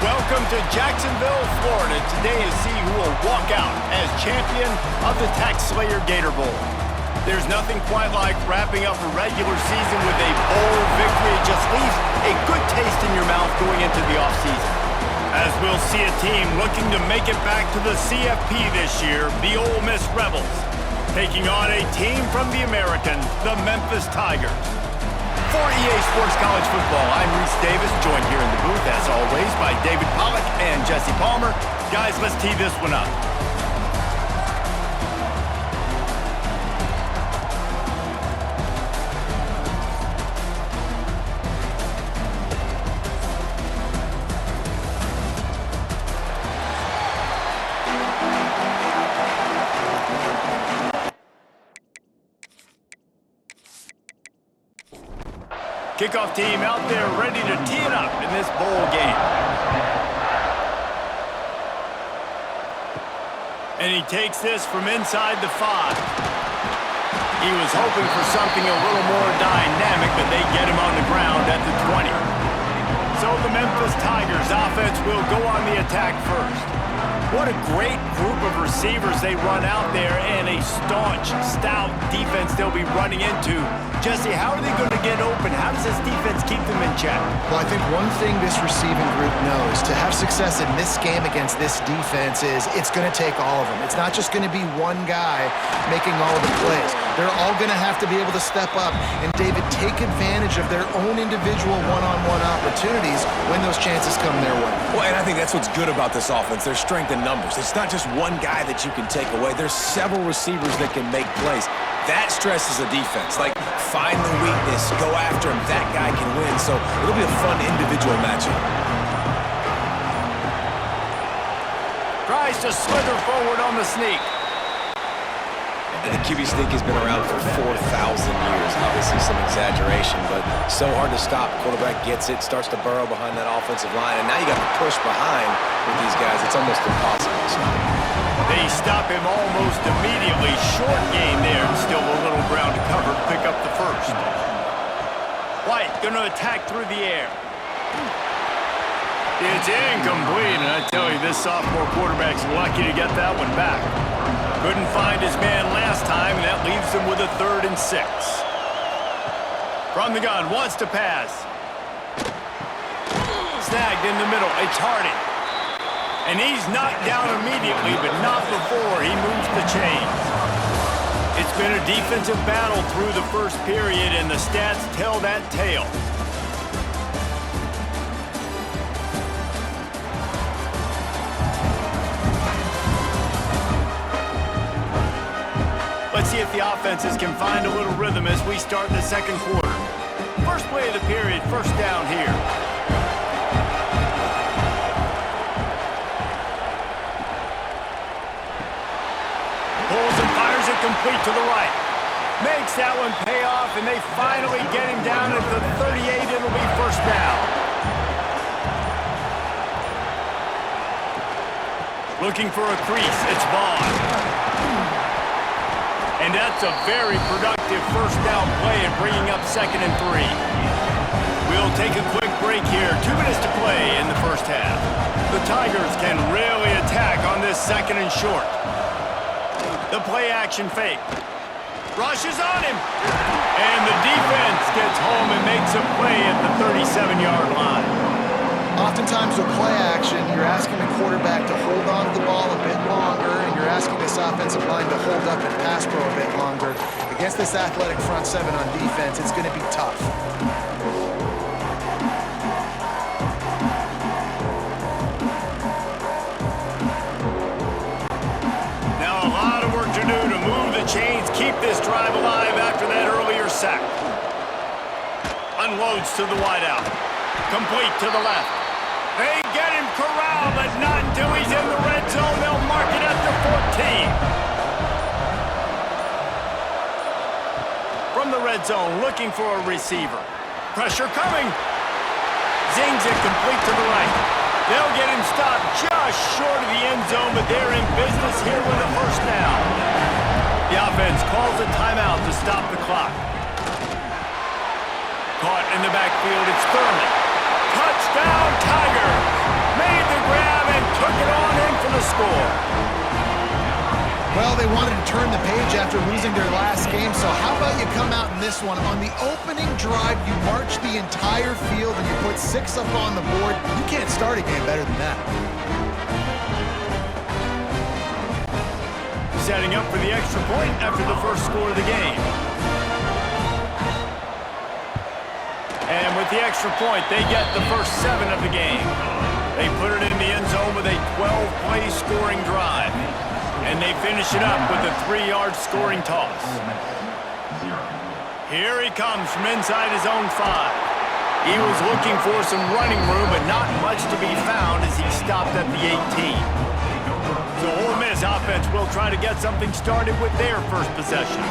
Welcome to Jacksonville, Florida. Today is see who will walk out as champion of the Tax Slayer Gator Bowl. There's nothing quite like wrapping up a regular season with a bowl victory. It just leaves a good taste in your mouth going into the offseason. As we'll see a team looking to make it back to the CFB this year, the Ole Miss Rebels, taking on a team from the American, the Memphis Tigers. For EA Sports College Football, I'm Reese Davis, joined here in the booth, as always, by David Pollack and Jesse Palmer. Guys, let's tee this one up. Kickoff team out there ready to tee it up in this bowl game. And he takes this from inside the 5. He was hoping for something a little more dynamic, but they get him on the ground at the 20. So the Memphis Tigers offense will go on the attack first. What a great group of receivers they run out there, and a staunch, stout defense they'll be running into. Jesse, how are they going to get open? How does this defense keep them in check? Well, I think one thing this receiving group knows, to have success in this game against this defense, is it's going to take all of them. It's not just going to be one guy making all of the plays. They're all going to have to be able to step up and, David, take advantage of their own individual one-on-one opportunities when those chances come their way. Well, and I think that's what's good about this offense, their strength in numbers. It's not just one guy that you can take away. There's several receivers that can make plays. That stresses a defense. Like, find the weakness, go after him. That guy can win. So it'll be a fun individual matchup. Tries to slither forward on the sneak. And the QB sneak has been around for 4,000 years. Obviously some exaggeration, but so hard to stop. Quarterback gets it, starts to burrow behind that offensive line, and now you got to push behind with these guys. It's almost impossible to stop. They stop him almost immediately. Short gain there. Still a little ground to cover to pick up the first. White going to attack through the air. It's incomplete, and I tell you, this sophomore quarterback's lucky to get that one back. Couldn't find his man last time, and that leaves him with a 3rd and 6. From the gun, wants to pass. Snagged in the middle. It's Harding. And he's knocked down immediately, but not before he moves the chains. It's been a defensive battle through the first period, and the stats tell that tale. Let's see if the offenses can find a little rhythm as we start the second quarter. First play of the period, first down here. Pulls and fires it complete to the right. Makes that one pay off, and they finally get him down at the 38. It'll be first down. Looking for a crease. It's Vaughn. And that's a very productive first down play and bringing up 2nd and 3. We'll take a quick break here. 2 minutes to play in the first half. The Tigers can really attack on this 2nd and short. The play action fake. Rushes on him. And the defense gets home and makes a play at the 37-yard line. Oftentimes with play action, you're asking the quarterback to hold on to the ball a bit longer, and you're asking this offensive line to hold up and pass pro a bit longer. Against this athletic front 7 on defense, it's going to be tough. Now a lot of work to do to move the chains, keep this drive alive after that earlier sack. Unloads to the wideout. Complete to the left. They get him corralled, but not until he's in the red zone. They'll mark it at the 14. From the red zone, looking for a receiver. Pressure coming. Zings it complete to the right. They'll get him stopped just short of the end zone, but they're in business here with a first down. The offense calls a timeout to stop the clock. Caught in the backfield, it's Thurman. Touchdown, Tigers! Made Well, they wanted to turn the page after losing their last game, so how about you come out in this one? On the opening drive, you march the entire field and you put 6 up on the board. You can't start a game better than that. Setting up for the extra point after the first score of the game. And with the extra point, they get the first 7 of the game. They put it in the end zone with a 12-play scoring drive. And they finish it up with a 3-yard scoring toss. Here he comes from inside his own 5. He was looking for some running room, but not much to be found as he stopped at the 18. So Ole Miss offense will try to get something started with their first possession.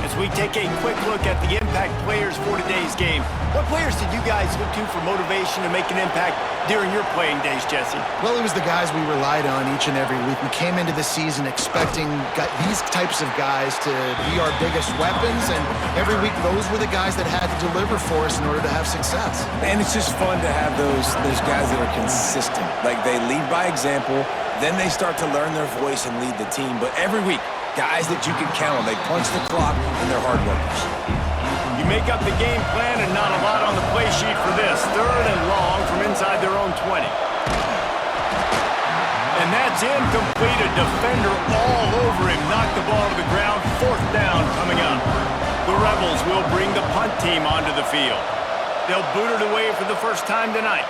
As we take a quick look at the impact players for today's game, what players did you guys look to for motivation to make an impact during your playing days, Jesse? Well, it was the guys we relied on each and every week. We came into the season expecting these types of guys to be our biggest weapons, and every week those were the guys that had to deliver for us in order to have success. And it's just fun to have those guys that are consistent. Like, they lead by example, then they start to learn their voice and lead the team. But every week, guys that you can count on. They punch the clock, and they're hard workers. You make up the game plan, and not a lot on the play sheet for this. 3rd and long from inside their own 20. And that's incomplete. A defender all over him. Knocked the ball to the ground. 4th down coming up. The Rebels will bring the punt team onto the field. They'll boot it away for the first time tonight.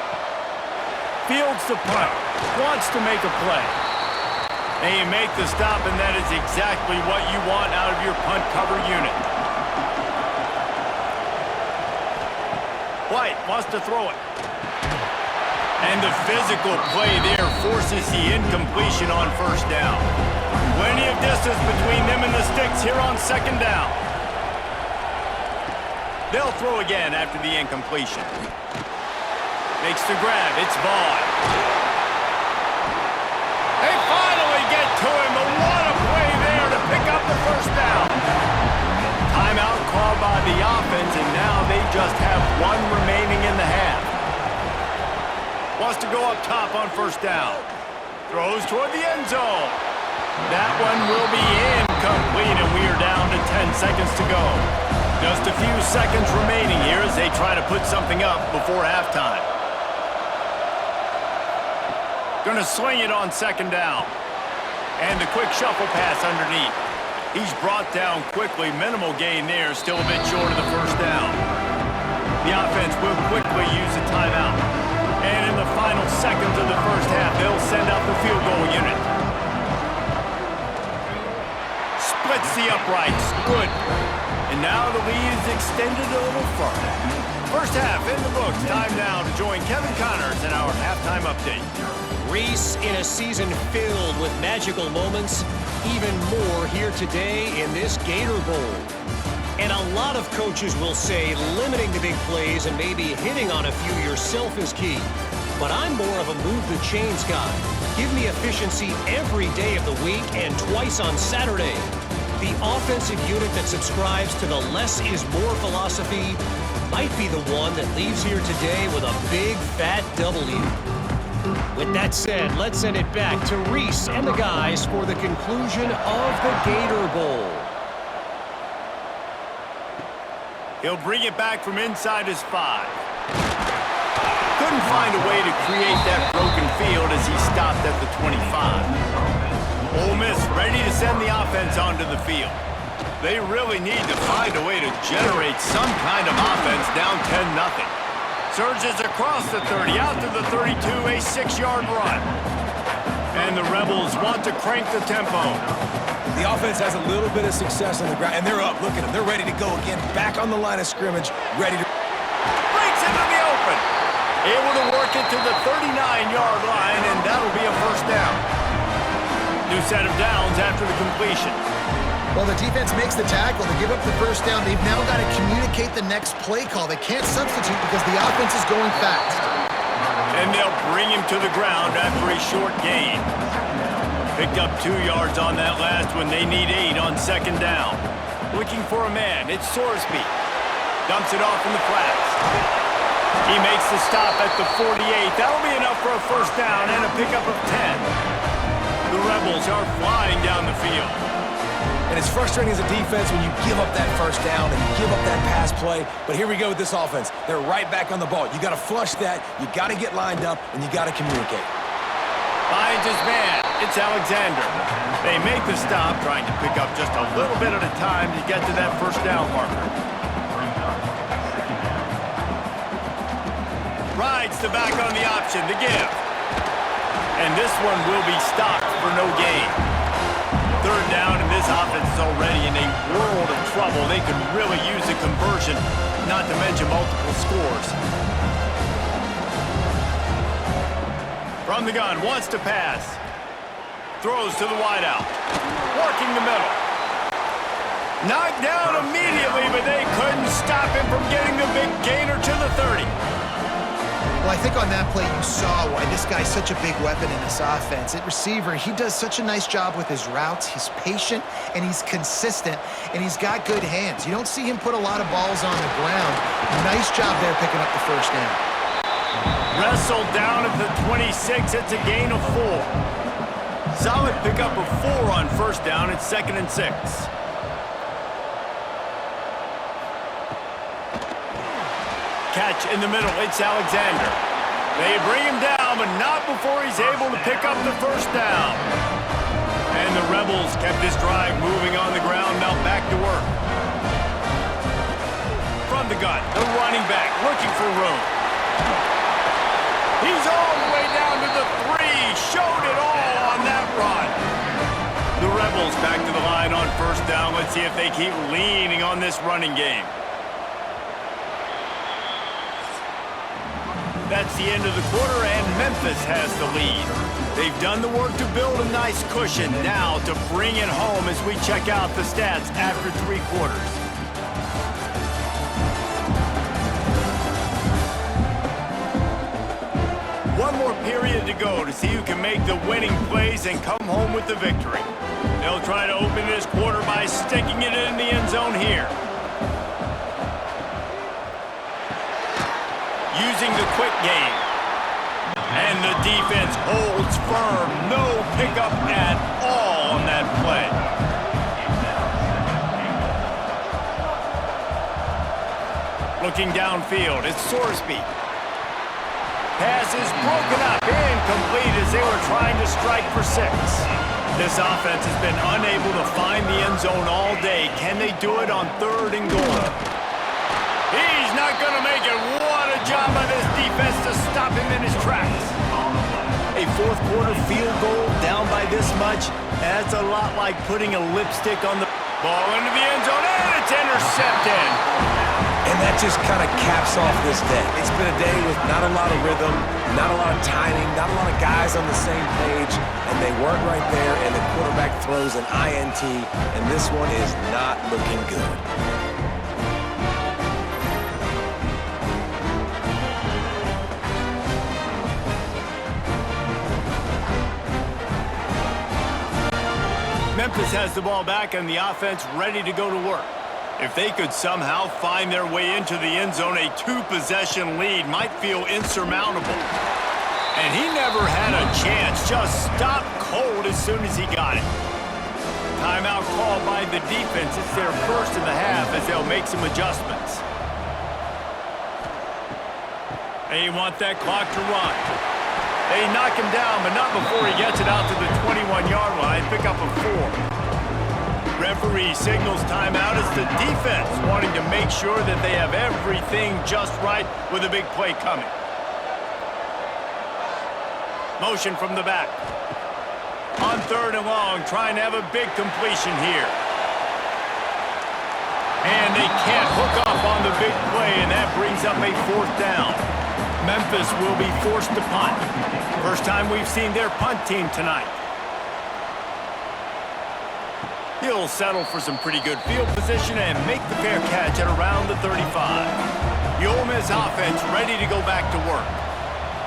Fields the punt. Wants to make a play. And you make the stop, and that is exactly what you want out of your punt cover unit. White wants to throw it. And the physical play there forces the incompletion on 1st down. Plenty of distance between them and the sticks here on 2nd down. They'll throw again after the incompletion. Makes the grab. It's Vaughn. They finally get to him, but what a play there to pick up the 1st down. Timeout called by the offense, and now they just have 1 remaining in the half. Wants to go up top on 1st down. Throws toward the end zone. That one will be incomplete, and we are down to 10 seconds to go. Just a few seconds remaining here as they try to put something up before halftime. Gonna sling it on 2nd down. And the quick shuffle pass underneath. He's brought down quickly. Minimal gain there. Still a bit short of the 1st down. The offense will quickly use a timeout. And in the final seconds of the 1st half, they'll send out the field goal unit. Splits the uprights. Good. And now the lead is extended a little further. 1st half in the books. Time now to join Kevin Connors in our halftime update. Reese, in a season filled with magical moments, even more here today in this Gator Bowl. And a lot of coaches will say limiting the big plays and maybe hitting on a few yourself is key. But I'm more of a move the chains guy. Give me efficiency every day of the week and twice on Saturday. The offensive unit that subscribes to the less is more philosophy might be the one that leaves here today with a big fat W. With that said, let's send it back to Reese and the guys for the conclusion of the Gator Bowl. He'll bring it back from inside his 5. Couldn't find a way to create that broken field as he stopped at the 25. Ole Miss ready to send the offense onto the field. They really need to find a way to generate some kind of offense down 10-0. Surges across the 30, out to the 32, a 6-yard run. And the Rebels want to crank the tempo. The offense has a little bit of success on the ground, and they're up. Look at them. They're ready to go again. Back on the line of scrimmage, ready to... Breaks into the open. Able to work it to the 39-yard line, and that'll be a 1st down. New set of downs after the completion. Well, the defense makes the tackle to give up the 1st down. They've now got to communicate the next play call. They can't substitute because the offense is going fast. And they'll bring him to the ground after a short gain. Picked up 2 yards on that last one. They need 8 on 2nd down. Looking for a man. It's Sorsby. Dumps it off in the flats. He makes the stop at the 48. That'll be enough for a 1st down and a pickup of 10. The Rebels are flying down the field. And it's frustrating as a defense when you give up that first down and you give up that pass play. But here we go with this offense. They're right back on the ball. You got to flush that, you got to get lined up, and you got to communicate. Finds his man. It's Alexander. They make the stop, trying to pick up just a little bit at a time to get to that first down marker. Rides the back on the option to give. And this one will be stopped for no gain. Third down, and this offense is already in a world of trouble. They could really use a conversion, not to mention multiple scores. From the gun, wants to pass. Throws to the wideout. Working the middle. Knocked down immediately, but they couldn't stop him from getting the big gainer to the 30. Well, I think on that play you saw why this guy's such a big weapon in this offense. At receiver, he does such a nice job with his routes. He's patient, and he's consistent, and he's got good hands. You don't see him put a lot of balls on the ground. Nice job there picking up the first down. Wrestled down at the 26. It's a gain of 4. Solid pickup of 4 on first down. It's 2nd and 6. Catch in the middle. It's Alexander. They bring him down, but not before he's able to pick up the first down. And the Rebels kept this drive moving on the ground. Now back to work. From the gun, the running back looking for room. He's all the way down to the 3. Showed it all on that run. The Rebels back to the line on first down. Let's see if they keep leaning on this running game. That's the end of the quarter, and Memphis has the lead. They've done the work to build a nice cushion. Now to bring it home as we check out the stats after 3 quarters. One more period to go to see who can make the winning plays and come home with the victory. They'll try to open this quarter by sticking it in the end zone here. Using the quick game. And the defense holds firm. No pickup at all on that play. Looking downfield, it's Sorsby. Pass is broken up, incomplete as they were trying to strike for 6. This offense has been unable to find the end zone all day. Can they do it on 3rd and goal? He's not going to make it. What a job by this defense to stop him in his tracks. A 4th quarter field goal down by this much. That's a lot like putting a lipstick on the ball into the end zone, and it's intercepted. And that just kind of caps off this day. It's been a day with not a lot of rhythm, not a lot of timing, not a lot of guys on the same page, and they weren't right there, and the quarterback throws an INT, and this one is not looking good. Memphis has the ball back and the offense ready to go to work. If they could somehow find their way into the end zone, a 2-possession lead might feel insurmountable. And he never had a chance, just stopped cold as soon as he got it. Timeout called by the defense. It's their first in the half as they'll make some adjustments. They want that clock to run. They knock him down, but not before he gets it out to the 21-yard line. Pick up a 4. Referee signals timeout as the defense wanting to make sure that they have everything just right with a big play coming. Motion from the back. On 3rd and long, trying to have a big completion here. And they can't hook up on the big play, and that brings up a 4th down. Memphis will be forced to punt. First time we've seen their punt team tonight. He'll settle for some pretty good field position and make the fair catch at around the 35. The Ole Miss offense ready to go back to work.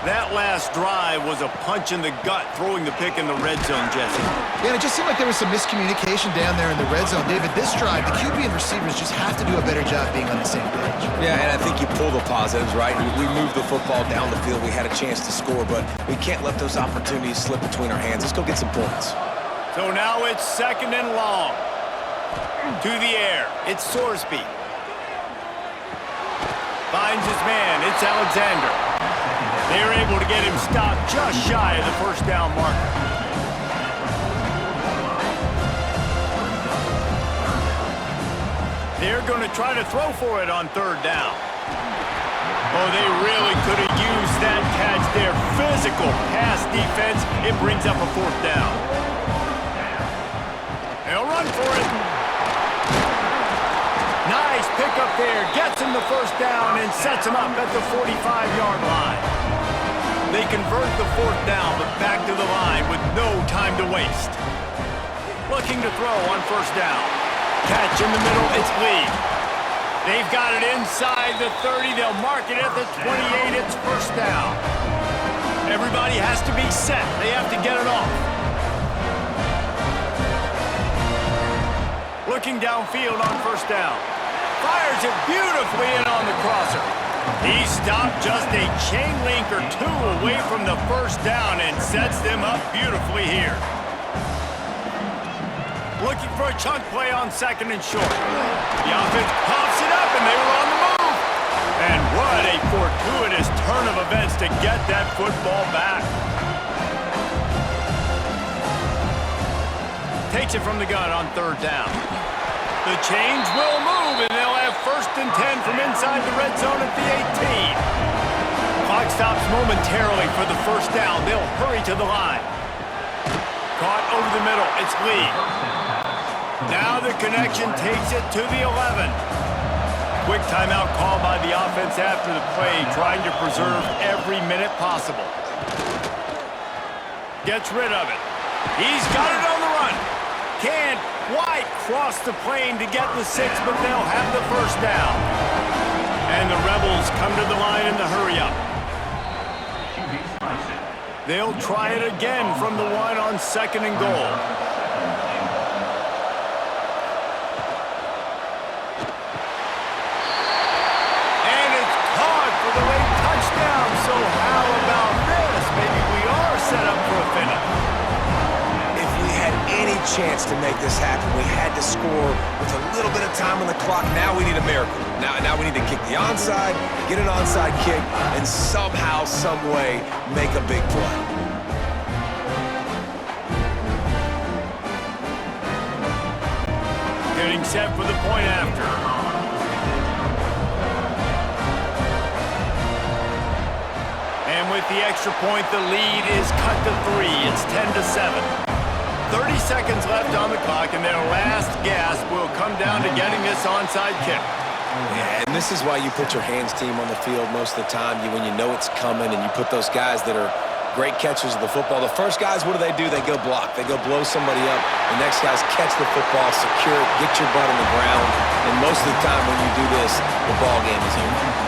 That last drive was a punch in the gut, throwing the pick in the red zone, Jesse. Yeah, and it just seemed like there was some miscommunication down there in the red zone. David, this drive, the QB and receivers just have to do a better job being on the same page. Yeah, and I think you pull the positives, right? We moved the football down the field. We had a chance to score, but we can't let those opportunities slip between our hands. Let's go get some points. So now it's 2nd and long. To the air. It's Sorsby. Finds his man. It's Alexander. They're able to get him stopped just shy of the first down marker. They're going to try to throw for it on 3rd down. Oh, they really could have used that catch there. Physical pass defense. It brings up a 4th down. They'll run for it. Nice pickup there. Gets him the 1st down and sets him up at the 45-yard line. They convert the 4th down, but back to the line with no time to waste. Looking to throw on 1st down. Catch in the middle, it's Lee. They've got it inside the 30. They'll mark it at the 28. It's 1st down. Everybody has to be set. They have to get it off. Looking downfield on 1st down. Fires it beautifully in on the crosser. He stopped just a chain link or 2 away from the 1st down and sets them up beautifully here. Looking for a chunk play on 2nd and short. The offense pops it up and they were on the move. And what a fortuitous turn of events to get that football back. Takes it from the gun on 3rd down. The change will move, and they'll have 1st and 10 from inside the red zone at the 18. Clock stops momentarily for the 1st down. They'll hurry to the line. Caught over the middle. It's Lee. Now the connection takes it to the 11. Quick timeout call by the offense after the play, trying to preserve every minute possible. Gets rid of it. He's got it on the run. Can't quite cross the plane to get the 6, but they'll have the 1st down. And the Rebels come to the line in the hurry-up. They'll try it again from the 1 on 2nd and goal. And it's caught for the late touchdown. So how about this? Maybe we are set up for a finish. Any chance to make this happen, we had to score with a little bit of time on the clock. Now we need a miracle. Now we need to kick the onside, get an onside kick, and somehow, some way, make a big play. Getting set for the point after. And with the extra point, the lead is cut to 3. It's 10-7. 30 seconds left on the clock, and their last gasp will come down to getting this onside kick. Yeah, and this is why you put your hands team on the field most of the time, when you know it's coming, and you put those guys that are great catchers of the football. The first guys, what do? They go block. They go blow somebody up. The next guys catch the football, secure it, get your butt on the ground. And most of the time when you do this, the ball game is over.